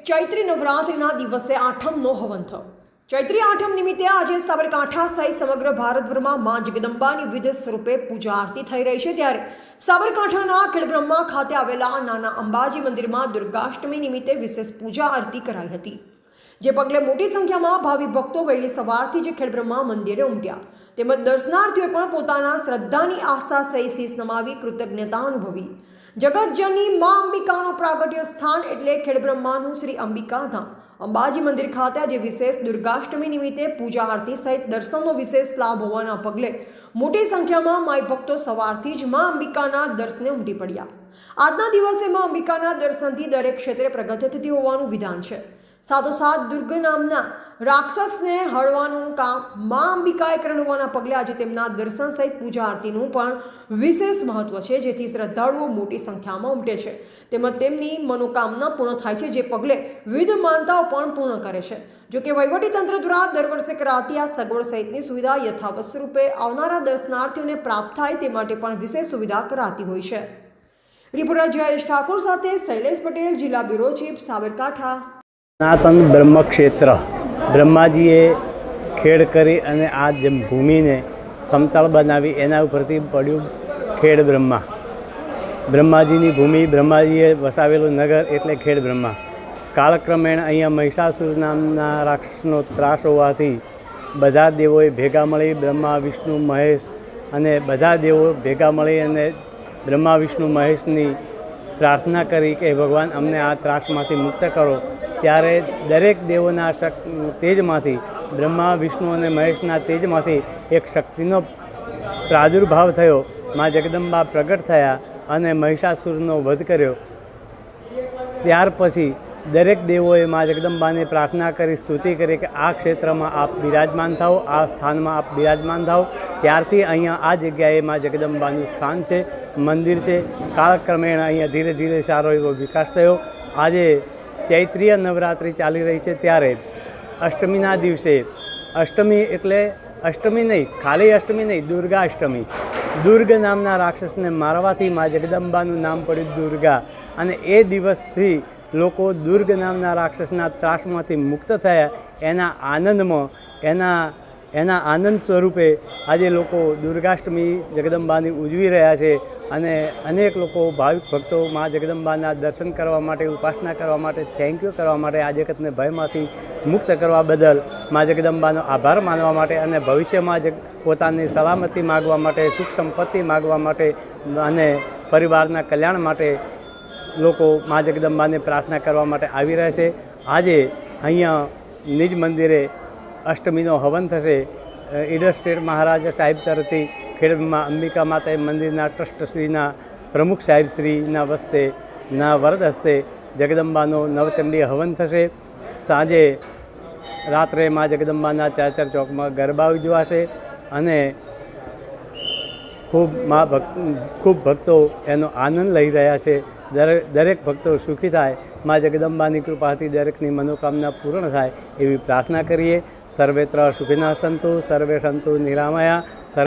ચૈત્રી નવરાત્રિના દિવસે આઠમનો હવન થયો। ચૈત્રી આઠમ નિમિત્તે આજે સાબરકાંઠા સહિત સમગ્ર ભારતભરમાં મા જગદંબાની વિધિ સ્વરૂપે પૂજા આરતી થઈ રહી છે। ત્યારે સાબરકાંઠાના ખેડબ્રહ્મા ખાતે આવેલા નાના અંબાજી મંદિરમાં દુર્ગાષ્ટમી નિમિત્તે વિશેષ પૂજા આરતી કરાઈ હતી, જે પગલે મોટી સંખ્યામાં ભાવિ ભક્તો વહેલી સવારથી જ ખેડબ્રહ્મા મંદિરે ઉમટ્યા। તેમજ દર્શનાર્થીઓએ પણ પોતાના શ્રદ્ધાની આસ્થા સહિત શીશ નમાવી કૃતજ્ઞતા અનુભવી। જગતજનની મા અંબિકાનું પ્રાગટ્ય સ્થાન એટલે ખેડબ્રહ્માનું શ્રી અંબિકા ધામ અંબાજી મંદિર ખાતે આજે વિશેષ દુર્ગાષ્ટમી નિમિત્તે પૂજા આરતી સહિત દર્શનનો વિશેષ લાભ હોવાના પગલે મોટી સંખ્યામાં માઈ ભક્તો સવારથી જ મા અંબિકાના દર્શને ઉમટી પડ્યા। આજના દિવસે મા અંબિકાના દર્શનથી દરેક ક્ષેત્રે પ્રગતિ થતી હોવાનું વિધાન છે। સાથોસાથ દુર્ગ નામના રાક્ષસને હળવાનું કામ મા અંબિકાએ કર્યું હોવાના પગલે આજે તેમના દર્શન સહિત પૂજા આરતીનું પણ વિશેષ મહત્વ છે, જેથી શ્રદ્ધાળુઓ મોટી સંખ્યામાં ઉમટે છે તેમજ તેમની મનોકામના પૂર્ણ થાય છે, જે પગલે વિવિધ માનતાઓ પણ પૂર્ણ કરે છે। જોકે વહીવટીતંત્ર દ્વારા દર વર્ષે કરાતી આ સગવડ સહિતની સુવિધા યથાવત સ્વરૂપે આવનારા દર્શનાર્થીઓને પ્રાપ્ત થાય તે માટે પણ વિશેષ સુવિધા કરાતી હોય છે। રિપોર્ટર જયેશ ઠાકોર સાથે શૈલેષ પટેલ, જિલ્લા બ્યુરો ચીફ, સાબરકાંઠા। સનાતન બ્રહ્મક્ષેત્ર બ્રહ્માજીએ ખેડ કરી અને આ ભૂમિને સમતળ બનાવી એના ઉપરથી પડ્યું ખેડ બ્રહ્મા। બ્રહ્માજીની ભૂમિ, બ્રહ્માજીએ વસાવેલું નગર એટલે ખેડ બ્રહ્મા। કાળક્રમેણ અહીંયા મહિષાસુર નામના રાક્ષસનો ત્રાસ હોવાથી બધા દેવોએ ભેગા મળી, બ્રહ્મા, વિષ્ણુ, મહેશ અને બધા દેવો ભેગા મળી અને બ્રહ્મા, વિષ્ણુ, મહેશની પ્રાર્થના કરી કે ભગવાન અમને આ ત્રાસમાંથી મુક્ત કરો। ત્યારે દરેક દેવોના તેજમાંથી, બ્રહ્મા, વિષ્ણુ અને મહેશના તેજમાંથી એક શક્તિનો પ્રાદુર્ભાવ થયો। મા જગદંબા પ્રગટ થયા અને મહિષાસુરનો વધ કર્યો। ત્યાર પછી દરેક દેવોએ મા જગદંબાને પ્રાર્થના કરી, સ્તુતિ કરી કે આ ક્ષેત્રમાં આપ બિરાજમાન થાઓ, આ સ્થાનમાં આપ બિરાજમાન થાઓ। ત્યારથી અહીંયા આ જગ્યાએ મા જગદંબાનું સ્થાન છે, મંદિર છે। કાળક્રમેણ અહીંયા ધીરે ધીરે સારો એવો વિકાસ થયો। આજે ચૈત્રીય નવરાત્રિ ચાલી રહી છે, ત્યારે અષ્ટમીના દિવસે, અષ્ટમી એટલે અષ્ટમી નહીં, ખાલી અષ્ટમી નહીં, દુર્ગાષ્ટમી। દુર્ગ નામના રાક્ષસને મારવાથી મા જગદંબાનું નામ પડ્યું દુર્ગા, અને એ દિવસથી લોકો દુર્ગ નામના રાક્ષસના ત્રાસમાંથી મુક્ત થયા। એના આનંદમાં, એના આનંદ સ્વરૂપે આજે લોકો દુર્ગાષ્ટમી જગદંબાની ઉજવી રહ્યા છે અને અનેક લોકો, ભાવિક ભક્તો મા જગદંબાના દર્શન કરવા માટે, ઉપાસના કરવા માટે, થેન્ક યુ કરવા માટે, આ જગતને ભયમાંથી મુક્ત કરવા બદલ મા જગદંબાનો આભાર માનવા માટે અને ભવિષ્યમાં પોતાની સલામતી માગવા માટે, સુખ સંપત્તિ માગવા માટે અને પરિવારના કલ્યાણ માટે લોકો મા જગદંબાને પ્રાર્થના કરવા માટે આવી રહ્યા છે। આજે અહીંયા નિજ મંદિરે અષ્ટમીનો હવન થશે। ઈડર સ્ટેટ મહારાજા સાહેબ તરફથી ખેડબ્રહ્મા અંબિકા માતા મંદિરના ટ્રસ્ટશ્રીના પ્રમુખ સાહેબશ્રીના વસ્તેના વરદ હસ્તે જગદંબાનો નવચંડી હવન થશે। સાંજે રાત્રે મા જગદંબાના ચાચર ચોકમાં ગરબા ઉજવાશે અને ખૂબ ભક્તો એનો આનંદ લઈ રહ્યા છે। દરેક ભક્તો સુખી થાય, મા જગદંબાની કૃપાથી દરેકની મનોકામના પૂર્ણ થાય એવી પ્રાર્થના કરીએ। સર્વેત્ર સુખિનઃ સંતુ, સર્વે સંતુ નિરામયા।